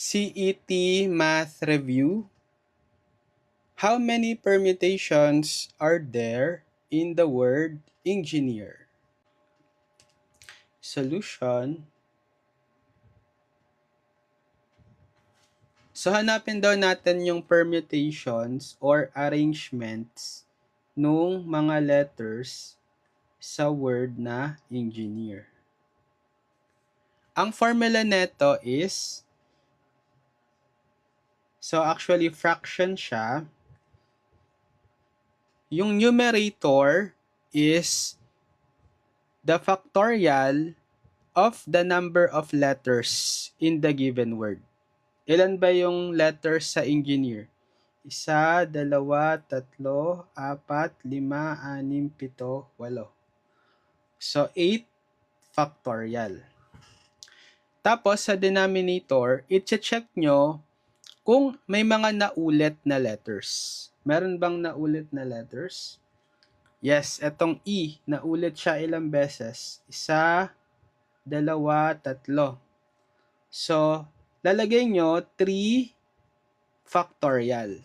CET Math Review. How many permutations are there in the word engineer? Solution. So, hanapin daw natin yung permutations or arrangements nung mga letters sa word na engineer. Ang formula neto is, so actually fraction siya. Yung numerator is the factorial of the number of letters in the given word. Ilan ba yung letters sa engineer? 1, 2, 3, 4, 5, 6, 7, 8. So, 8 factorial. Tapos, sa denominator, i-check nyo kung may mga naulit na letters. Meron bang naulit na letters? Yes, etong E, naulit siya ilang beses. 1, 2, 3. So, lalagay nyo 3 factorial.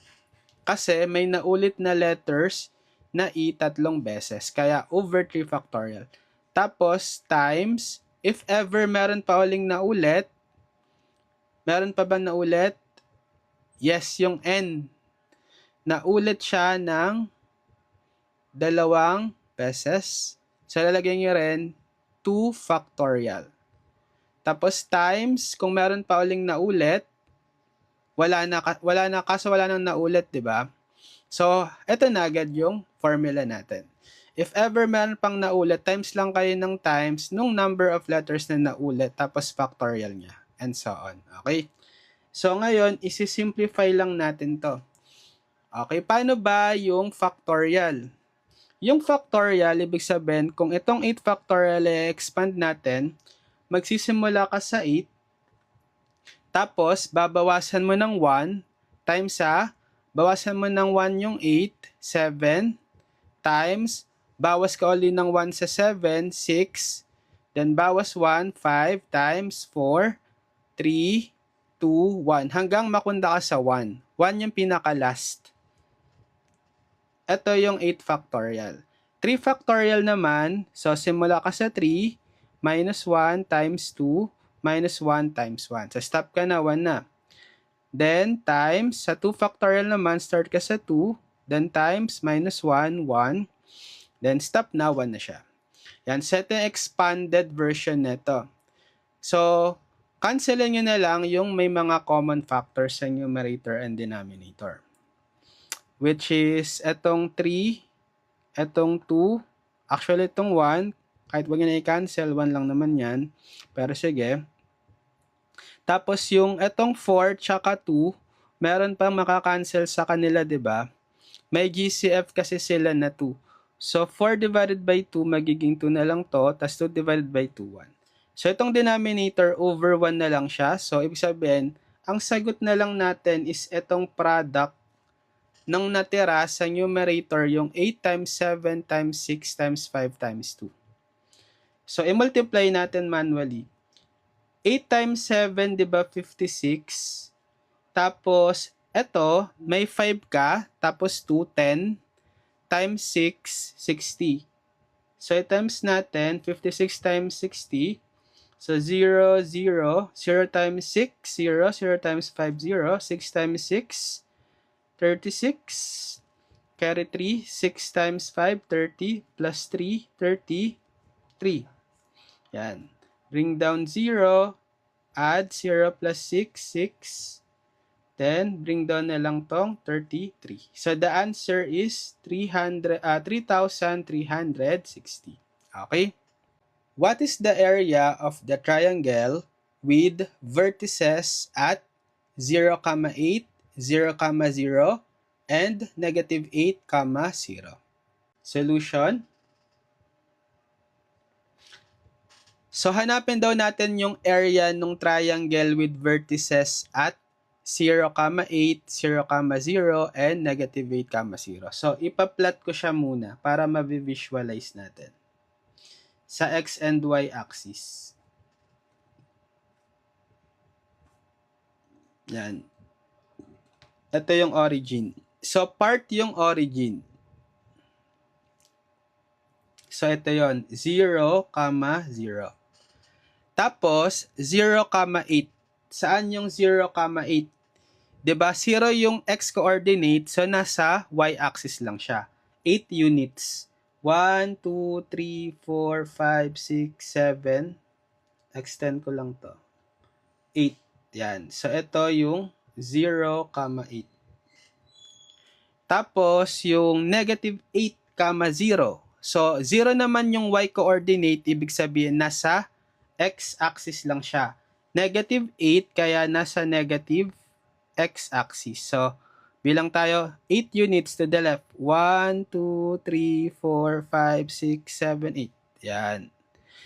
Kasi may naulit na letters na E 3 beses. Kaya over 3 factorial. Tapos, times, if ever meron pa uling naulit, meron pa ba naulit? Yes, yung N. Naulit siya ng 2 beses. So, lalagyan nyo rin 2 factorial. Tapos, times, kung meron pa uling naulit, wala nang naulit, di ba? So, eto na agad yung formula natin. If ever meron pang naulit, times lang kayo ng times nung number of letters na naulit, tapos factorial niya, and so on. Okay? So, ngayon, isi-simplify lang natin to. Okay, paano ba yung factorial? Yung factorial, ibig sabihin, kung itong 8 factorial i-expand natin, magsisimula ka sa 8, tapos, babawasan mo ng 1 times bawasan mo ng 1 yung 8, 7, times, bawas ka ulit ng 1 sa 7, 6, then bawas 1, 5, times 4, 3, 2, 1, hanggang makunda ka sa 1. 1 yung pinaka-last. Ito yung 8 factorial. 3 factorial naman, so simula ka sa 3, minus 1 times 2, minus 1 times 1. So, stop ka na, 1 na. Then, times, sa 2 factorial naman, start ka sa 2, then times, minus 1, 1. Then, stop na, 1 na siya. Yan, set yung expanded version nito. So, cancelin nyo na lang yung may mga common factors sa numerator and denominator. Which is, etong 3, etong 2, actually itong 1, kahit wag nyo na i-cancel, 1 lang naman yan. Pero sige. Tapos yung etong 4 tsaka 2, meron pang makakancel sa kanila, di ba? May GCF kasi sila na 2. So, 4 divided by 2, magiging 2 na lang to, tas 2 divided by 2, 1. So, itong denominator, over 1 na lang siya. So, ibig sabihin, ang sagot na lang natin is itong product ng natira sa numerator, yung 8 times 7 times 6 times 5 times 2. So, i-multiply natin manually. 8 times 7, di ba, 56. Tapos, eto, may 5 ka, tapos 2, 10, times 6, 60. So, i-times natin, 56 times 60. So, 0, 0, 0 times 6, 0, 0 times 5, 0, 6 times 6, 36, carry 3, 6 times 5, 30, plus 3, 33. Yan. Bring down 0, add 0 plus 6, 6. Then, bring down na lang tong 33. So, the answer is 3,360. Okay? What is the area of the triangle with vertices at 0, 8, 0, 0, and negative 8, 0? Solution? So, hanapin daw natin yung area ng triangle with vertices at 0, 8, 0, 0, and negative 8, 0. So, ipa-plot ko siya muna para ma-visualize natin sa x and y axis. Yan. Ito yung origin. So, part yung origin. So, ito yon 0, 0. Tapos, 0, 8. Saan yung 0, 8? Diba, 0 yung x-coordinate, so nasa y-axis lang siya. 8 units. 1, 2, 3, 4, 5, 6, 7. Extend ko lang to. 8. Yan. So, ito yung 0, 8. Tapos, yung negative 8, 0. So, 0 naman yung y-coordinate, ibig sabihin nasa x-axis lang siya. Negative 8, kaya nasa negative x-axis. So, bilang tayo, 8 units to the left. 1, 2, 3, 4, 5, 6, 7, 8. Yan.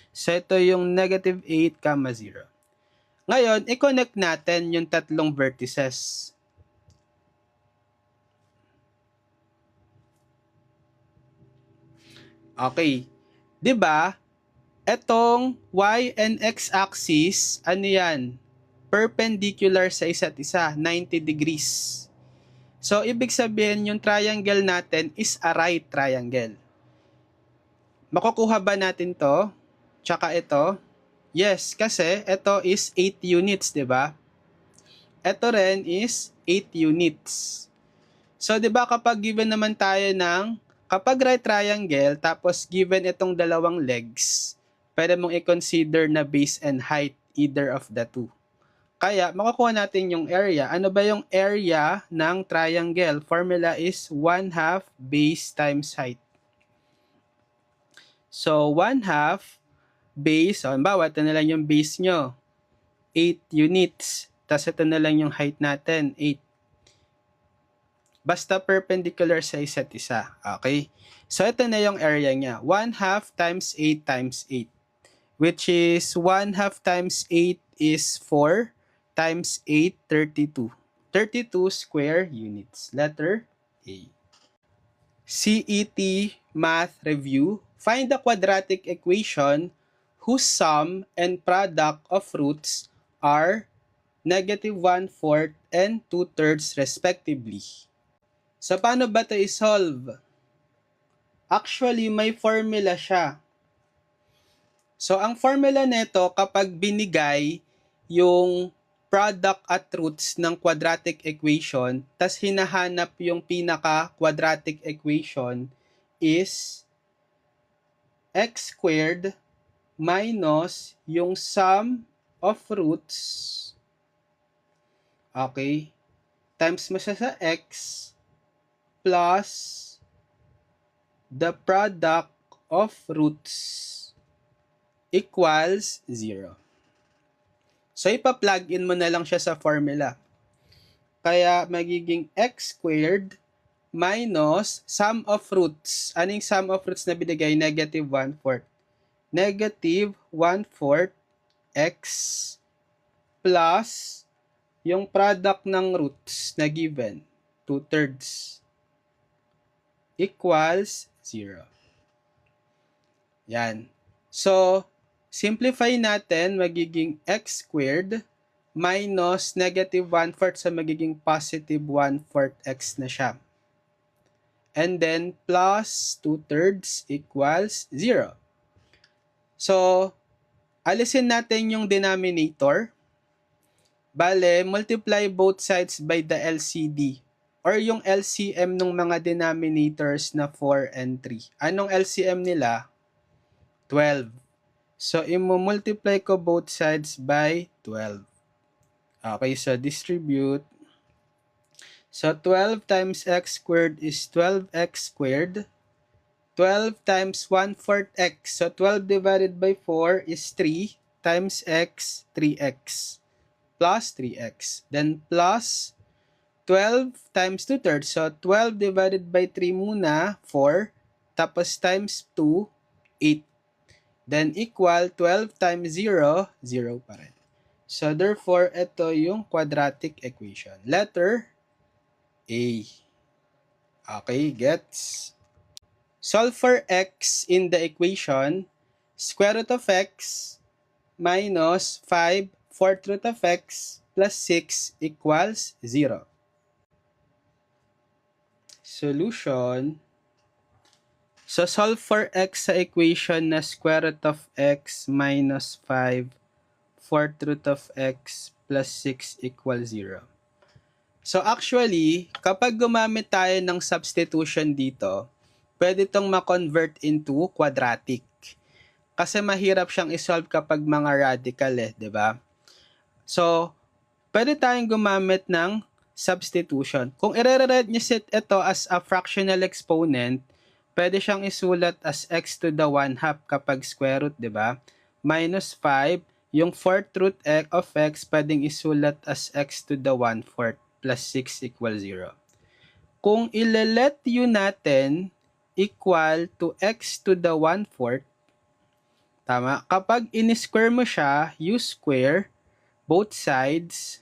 So, ito yung negative 8, 0. Ngayon, i-connect natin yung tatlong vertices. Okay. 'Di ba? Etong y and x axis, ano 'yan? Perpendicular sa isa't isa, 90 degrees. So, ibig sabihin yung triangle natin is a right triangle. Makukuha ba natin 'to? Tsaka ito? Yes, kasi ito is 8 units, 'di ba? Ito rin is 8 units. So, 'di ba kapag given naman tayo ng kapag right triangle tapos given itong dalawang legs, pwede mong i-consider na base and height either of the two. Kaya makukuha natin yung area. Ano ba yung area ng triangle? Formula is 1/2 base times height. So 1/2 base, halimbawa ito na lang yung base nyo, 8 units. Tapos ito na lang yung height natin, 8. Basta perpendicular sa isa't isa. Okay? So, ito na yung area niya. 1/2 times 8 times 8. Which is 1/2 times 8 is 4 times 8, 32. 32 square units. Letter A. CET Math Review. Find the quadratic equation whose sum and product of roots are negative 1/4 and 2/3 respectively. So, paano ba ito i-solve? Actually, may formula siya. So, ang formula nito, kapag binigay yung product at roots ng quadratic equation, tas hinahanap yung pinaka-quadratic equation is x squared minus yung sum of roots, okay, times mo siya sa x, plus the product of roots equals 0. So, ipa-plug in mo na lang siya sa formula. Kaya, magiging x squared minus sum of roots. Anong sum of roots na binigay? Negative 1/4. Negative 1/4 x plus yung product ng roots na given, 2/3. Equals 0. Yan. So, simplify natin, magiging x squared minus negative 1/4 sa magiging positive 1/4 x na siya. And then, plus 2/3 equals 0. So, alisin natin yung denominator. Bale, multiply both sides by the LCD or yung LCM ng mga denominators na 4 and 3. Anong LCM nila? 12. So, i-multiply ko both sides by 12. Okay, so distribute. So, 12 times x squared is 12x squared. 12 times 1/4 x. So, 12 divided by 4 is 3 times x, 3x. Plus 3x. Then, plus 12 times 2/3. So, 12 divided by 3 muna, 4. Tapos times 2, 8. Then, equal 12 times 0, 0 pa rin. So, therefore, ito yung quadratic equation. Letter A. Okay, gets? Solve for x in the equation. Square root of x minus 5 fourth root of x plus 6 equals 0. Solution. So, solve for x sa equation na square root of x minus 5, fourth root of x plus 6 equals 0. So, actually, kapag gumamit tayo ng substitution dito, pwede itong ma-convert into quadratic. Kasi mahirap siyang isolve kapag mga radical di ba? So, pwede tayong gumamit ng substitution. Kung i-reset ito as a fractional exponent, pwede siyang isulat as x to the 1/2 kapag square root, di ba? Minus 5, yung fourth root of x, pwedeng isulat as x to the 1/4 plus 6 equals 0. Kung ile-let u natin equal to x to the 1/4, tama? Kapag in-square mo siya, u square, both sides,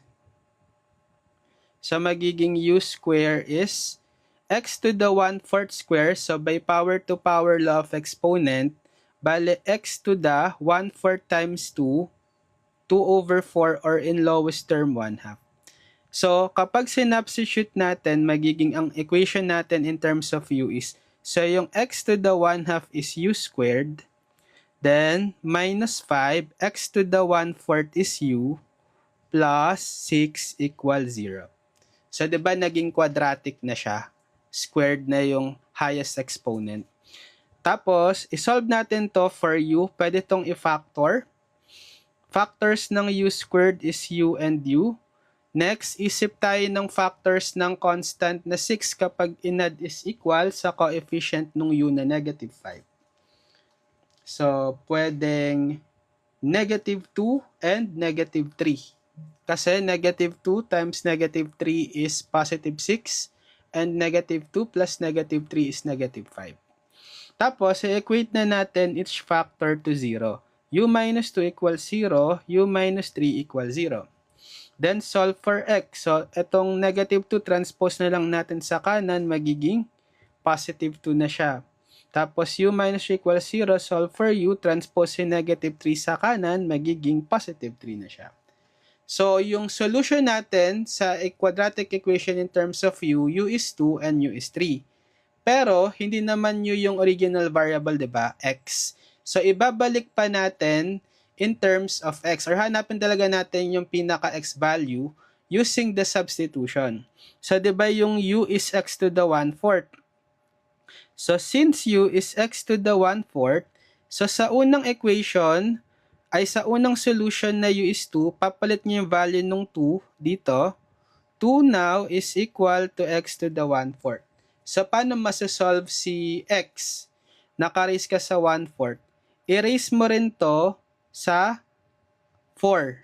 so magiging u square is x to the 1/4 square, so by power to power law of exponent, bale x to the 1/4 times 2, 2 over 4, or in lowest term, 1/2. So, kapag sinubstitute natin, magiging ang equation natin in terms of u is, so yung x to the 1/2 is u squared, then minus 5, x to the 1/4 is u, plus 6 equals 0. So, diba naging quadratic na siya? Squared na yung highest exponent. Tapos, isolve natin to for u. Pwede tong i-factor. Factors ng u squared is u and u. Next, isip tayo ng factors ng constant na 6 kapag inad is equal sa coefficient ng u na negative 5. So, pwedeng negative 2 and negative 3. Kasi negative 2 times negative 3 is positive 6, and negative 2 plus negative 3 is negative 5. Tapos, i-equate na natin each factor to 0. u minus 2 equals 0, u minus 3 equals 0. Then, solve for x. So, itong negative 2, transpose na lang natin sa kanan, magiging positive 2 na siya. Tapos, u minus 3 equals 0, solve for u, transpose si negative 3 sa kanan, magiging positive 3 na siya. So, yung solution natin sa quadratic equation in terms of u is 2 and u is 3. Pero, hindi naman u yung original variable, diba? X. So, ibabalik pa natin in terms of x, or hanapin talaga natin yung pinaka-x value using the substitution. So, diba yung u is x to the 1/4? So, since u is x to the 1/4, so sa unang equation, ay sa unang solution na u is 2, papalit niyo yung value ng 2 dito. 2 now is equal to x to the 1/4. So, paano masasolve si x? Naka-raise ka sa 1/4. I-raise mo rin to sa 4.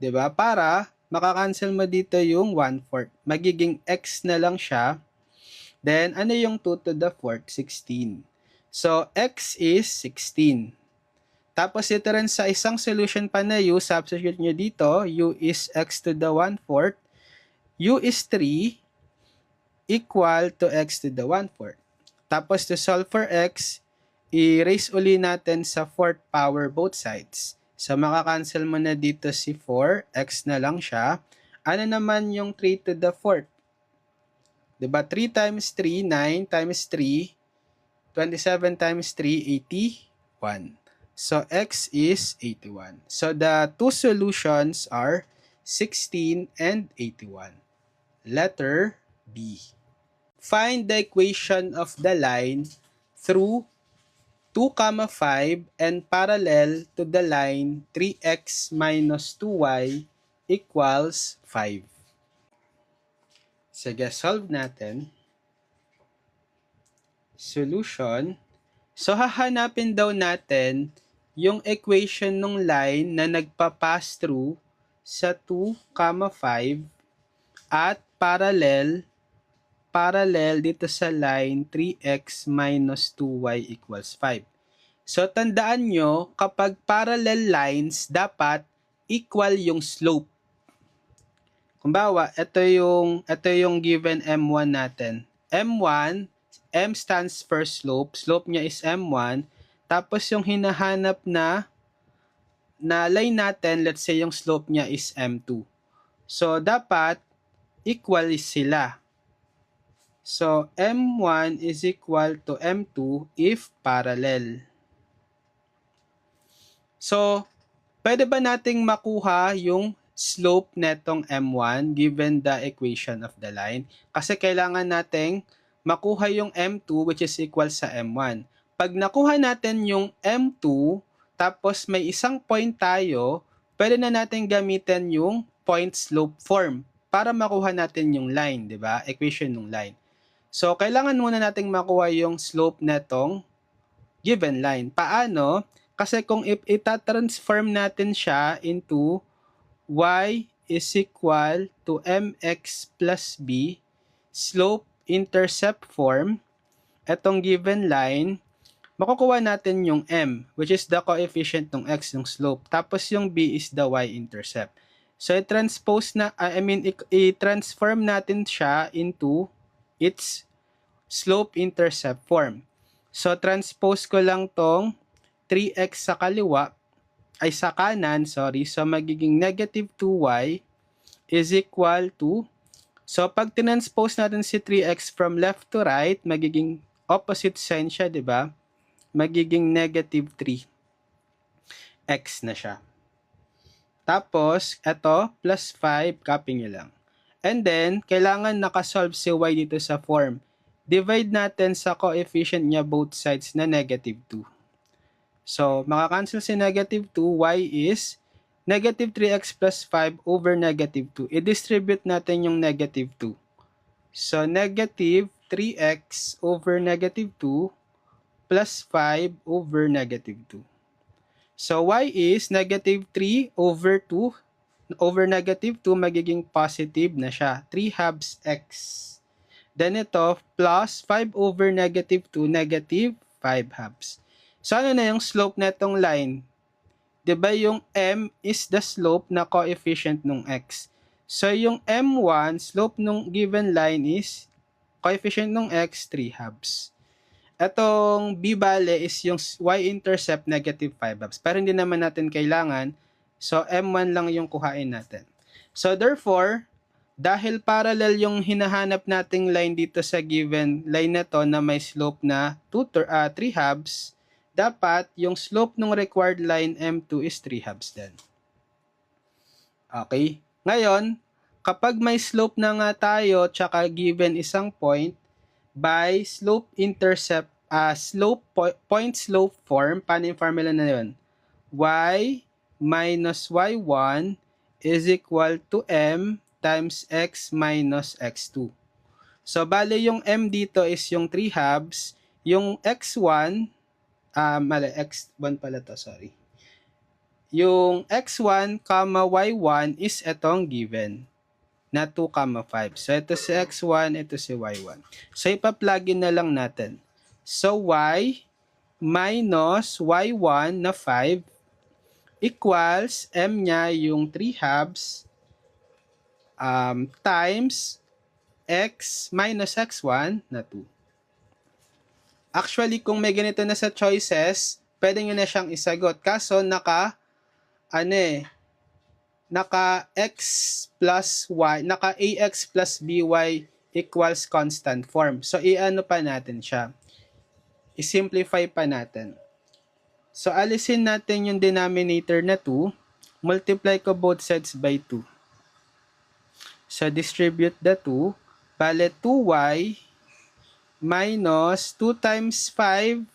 Diba? Para makakancel mo dito yung 1/4. Magiging x na lang siya. Then, ano yung 2 to the 4th? 16. So, x is 16. Tapos, ito rin sa isang solution pa na u, substitute nyo dito, u is x to the 1/4. u is 3 equal to x to the 1/4. Tapos, to solve for x, i-raise uli natin sa 4th power both sides. So, makakancel mo na dito si 4, x na lang siya. Ano naman yung 3 to the 4th? Diba? 3 times 3, 9 times 3, 27 times 3, 81. So, x is 81. So, the two solutions are 16 and 81. Letter B. Find the equation of the line through 2, 5 and parallel to the line 3x minus 2y equals 5. Sige, solve natin. Solution. So, hahanapin daw natin yung equation ng line na nagpa-pass through sa 2, 5 at parallel dito sa line 3x minus 2y equals 5. So, tandaan nyo, kapag parallel lines, dapat equal yung slope. Kumbawa, ito yung given M1 natin. M1, M stands for slope. Slope niya is M1. Tapos yung hinahanap na line natin, let's say yung slope niya is M2. So, dapat equal sila. So, M1 is equal to M2 if parallel. So, pwede ba nating makuha yung slope netong M1 given the equation of the line? Kasi kailangan nating makuha yung M2 which is equal sa M1. Pag nakuha natin yung M2, tapos may isang point tayo, pwede na natin gamitin yung point slope form para makuha natin yung line, di ba? Equation ng line. So, kailangan muna nating makuha yung slope netong given line. Paano? Kasi kung itatransform natin siya into y is equal to mx plus b, slope-intercept form, etong given line, makukuha natin yung m, which is the coefficient ng x, yung slope. Tapos yung b is the y-intercept. So, i-transform natin siya into its slope-intercept form. So, transpose ko lang tong 3x sa kanan, so magiging negative 2y is equal to, so pag tinranspose natin si 3x from left to right, magiging opposite sign siya, di ba? Magiging negative 3x na siya. Tapos, eto, plus 5, copy nyo lang. And then, kailangan nakasolve si y dito sa form. Divide natin sa coefficient niya both sides na negative 2. So, makakancel si negative 2, y is negative 3x plus 5 over negative 2. I-distribute natin yung negative 2. So, negative 3x over negative 2 plus 5 over negative 2. So, y is negative 3 over 2 over negative 2, magiging positive na siya. 3 halves x. Then ito, plus 5 over negative 2, negative 5 halves. So, ano na yung slope na itong line? Diba yung m is the slope na coefficient ng x. So, yung m1, slope ng given line is coefficient ng x, 3 halves. Etong b bale is yung y-intercept, negative 5 halves. Pero hindi naman natin kailangan. So, m1 lang yung kuhain natin. So, therefore, dahil parallel yung hinahanap nating line dito sa given line na to na may slope na 3 halves, dapat yung slope ng required line M2 is 3 halves din. Okay? Ngayon, kapag may slope na nga tayo tsaka given isang point, by slope-intercept, point slope form, paano yung formula na yun? Y minus y1 is equal to m times x minus x2. So, bale yung m dito is yung 3 halves. Yung x1, x1 pala to, sorry. Yung x1, y1 is etong given na 2, 5. So, ito si x1, ito si y1. So, ipa-plug in na lang natin. So, y minus y1 na 5 equals m niya yung 3 halves times x minus x1 na 2. Actually, kung may ganito na sa choices, pwede nyo na siyang isagot. Kaso, naka x plus y, naka ax plus by equals constant form. So, i-ano pa natin siya. I-simplify pa natin. So, alisin natin yung denominator na 2. Multiply ko both sides by 2. So, distribute the 2. Bale, 2y minus 2 times 5,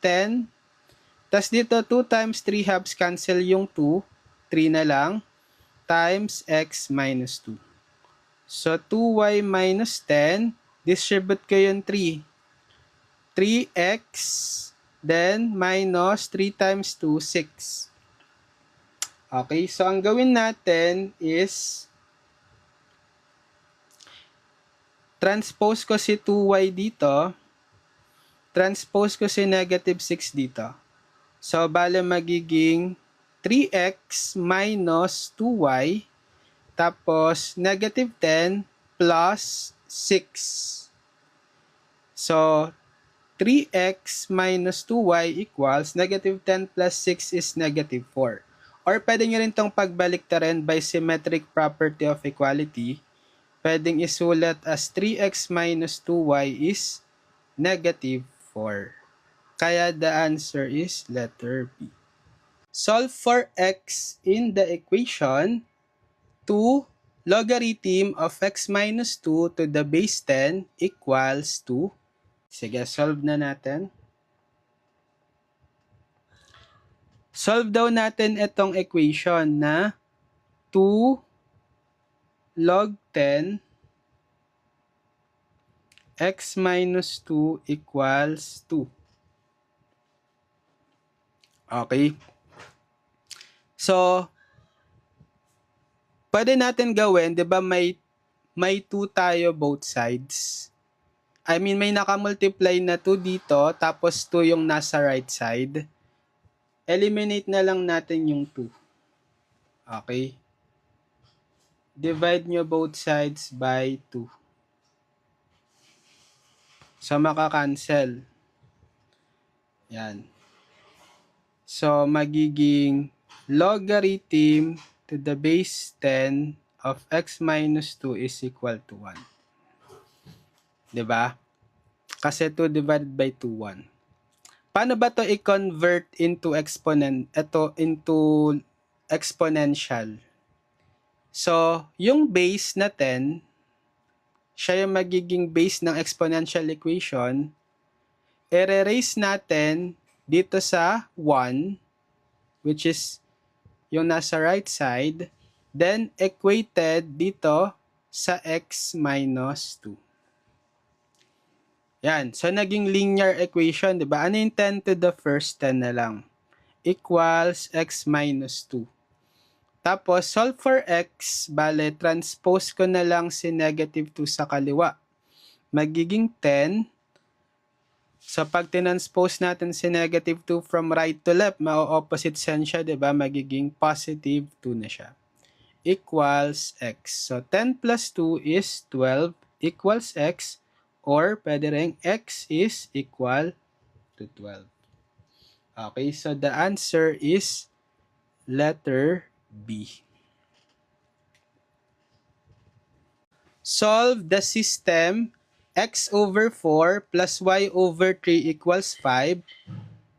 10. Tapos dito, 2 times 3 halves, cancel yung 2. 3 na lang. Times x minus 2. So, 2y minus 10. Distribute ko yung 3. 3x. Then, minus 3 times 2, 6. Okay, so ang gawin natin is transpose ko si 2y dito, transpose ko si negative 6 dito. So, bale magiging 3x minus 2y, tapos negative 10 plus 6. So, 3x minus 2y equals negative 10 plus 6 is negative 4. Or pwede nyo rin itong pagbaliktarin by symmetric property of equality. Pwedeng isulat as 3x minus 2y is negative 4. Kaya the answer is letter B. Solve for x in the equation 2 logarithm of x minus 2 to the base 10 equals to, sige, solve na natin. Solve daw natin itong equation na 2 log 10 x minus 2 equals 2. Okay. So, pwede natin gawin, di ba may 2 tayo both sides. I mean, may nakamultiply na 2 dito, tapos 2 yung nasa right side. Eliminate na lang natin yung 2. Okay? Divide nyo both sides by 2. So, makakancel. Yan. So, magiging logarithm to the base 10 of x minus 2 is equal to 1. Diba? Kasi 2 divided by 2, 1. Paano ba to i-convert into exponential? So, yung base na 10, siya yung magiging base ng exponential equation. I-erase natin dito sa 1, which is yung nasa right side, then equated dito sa x minus 2. Yan. So, naging linear equation, di ba? Ano yung 10 to the first 10 na lang? Equals x minus 2. Tapos, solve for x, bale, transpose ko na lang si negative 2 sa kaliwa. Magiging 10. So, pag tinranspose natin si negative 2 from right to left, ma-opposite sign siya, diba? Magiging positive 2 na siya. Equals x. So, 10 plus 2 is 12 equals x, or pwede rin x is equal to 12. Okay, so the answer is letter B. Solve the system x over 4 plus y over 3 equals 5,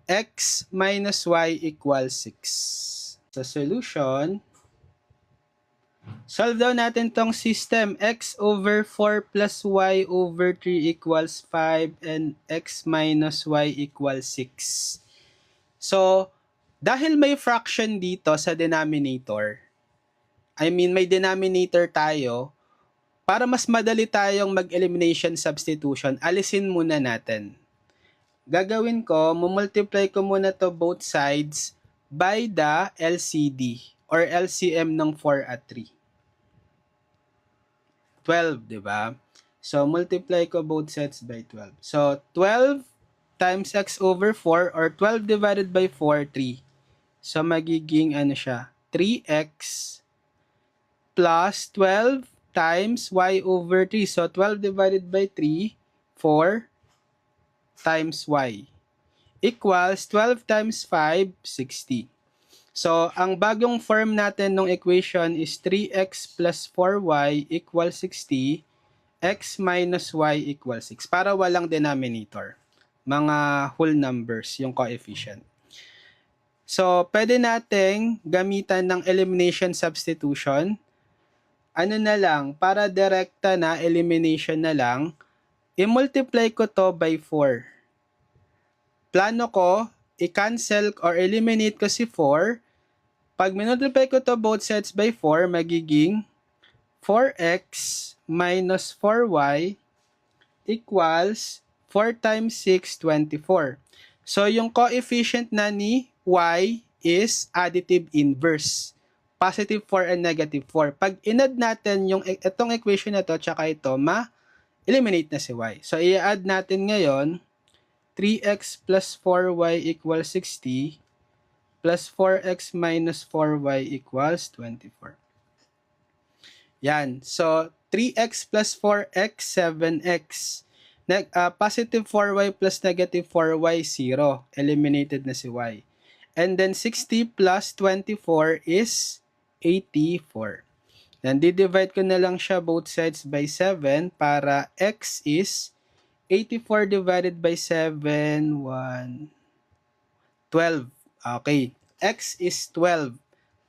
x minus y equals 6. Sa solution, solve daw natin tong system x over 4 plus y over 3 equals 5 and x minus y equals 6. So, dahil may fraction dito sa denominator, I mean may denominator tayo, para mas madali tayong mag-elimination substitution, alisin muna natin. Gagawin ko, mumultiply ko muna to both sides by the LCD or LCM ng 4 at 3. 12, di ba? So, multiply ko both sides by 12. So, 12 times x over 4 or 12 divided by 4, 3. So, magiging ano siya? 3x plus 12 times y over 3. So, 12 divided by 3, 4 times y equals 12 times 5, 60. So, ang bagong form natin ng equation is 3x plus 4y equals 60, x minus y equals 6. Para walang denominator. Mga whole numbers, yung coefficient. So, pwede nating gamitan ng elimination substitution. Ano na lang, para direkta na elimination na lang, i-multiply ko to by 4. Plano ko, i-cancel or eliminate ko si 4. Pag minultiply ko to both sides by 4, magiging 4x minus 4y equals 4 times 6, 24. So, yung coefficient na ni y is additive inverse. Positive 4 and negative 4. Pag in-add natin yung itong equation na to, tsaka ito, ma-eliminate na si y. So, i-add natin ngayon, 3x plus 4y equals 60 plus 4x minus 4y equals 24. Yan. So, 3x plus 4x, 7x. Positive 4y plus negative 4y, 0. Eliminated na si y. And then 60 plus 24 is 84. Then di-divide ko na lang siya both sides by 7 para x is 84 divided by 7, 12. Okay. X is 12.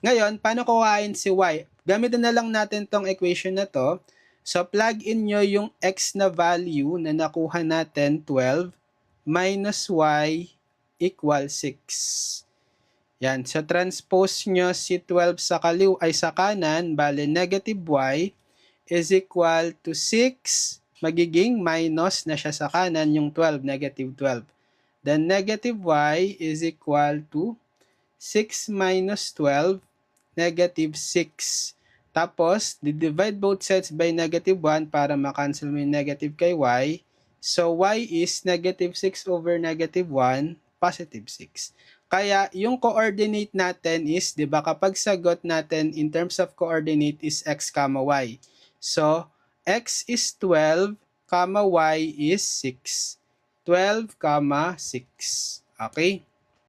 Ngayon, paano kuhain si y? Gamitin na lang natin tong equation na to. So, plug in nyo yung x na value na nakuha natin, 12, minus y equals 6. Yan. So, transpose nyo si 12 sa sa kanan, bale negative y is equal to 6, magiging minus na siya sa kanan yung 12, negative 12. Then, negative y is equal to 6 minus 12, negative 6. Tapos, divide both sides by negative 1 para makancel mo yung negative kay y. So, y is negative 6 over negative 1, positive 6. Kaya, yung coordinate natin is, di ba, kapag sagot natin in terms of coordinate is x, y. So, x is 12, y is 6. 12, 6. Okay?